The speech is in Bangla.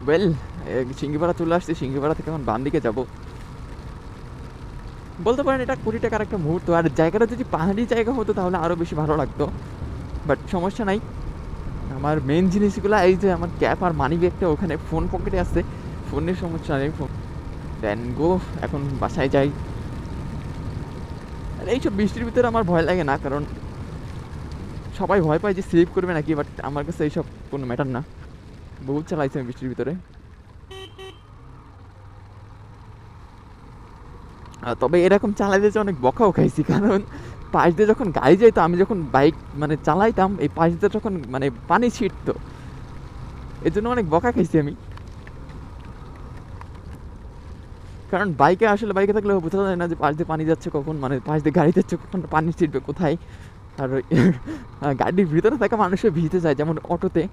ওয়েল, সিঙ্গিপাড়া চলে আসছি। সিঙ্গিপাড়া থেকে এখন বাম দিকে যাব। বলতে পারেন এটা 20 টাকার একটা মুহূর্ত। আর জায়গাটা যদি পাহাড়ি জায়গা হতো তাহলে আরও বেশি ভালো লাগতো, বাট সমস্যা নাই। আমার মেন জিনিসগুলো এই যে আমার ক্যাপ আর মানি ব্যাগটা ওখানে, ফোন পকেটে আছে, ফোনের সমস্যা নেই। ফোন দেন গো, এখন বাসায় যাই। আর এইসব বৃষ্টির ভিতরে আমার ভয় লাগে না, কারণ সবাই ভয় পায় যে স্লিপ করবে নাকি, বাট আমার কাছে এইসব কোনো ম্যাটার না। বহুত চালাইছে আমি বৃষ্টির ভিতরে। তবে এরকম চালাইতে যে অনেক বকাও খাইছি, কারণ পাশ দিয়ে যখন গাড়ি যাইতো, আমি যখন বাইক মানে চালাইতাম, এই পাশ দিয়ে যখন মানে পানি ছিটতো, এই জন্য অনেক বকা খাইছি আমি। কারণ বাইকে থাকলে বোঝা যায় না যে পাশ দিয়ে পানি যাচ্ছে কখন, মানে পাশ দিয়ে গাড়ি যাচ্ছে কখন, পানি ছিটবে কোথায়। আর গাড়ির ভিতরে থাকা মানুষের ভিজতে যায়, যেমন অটোতে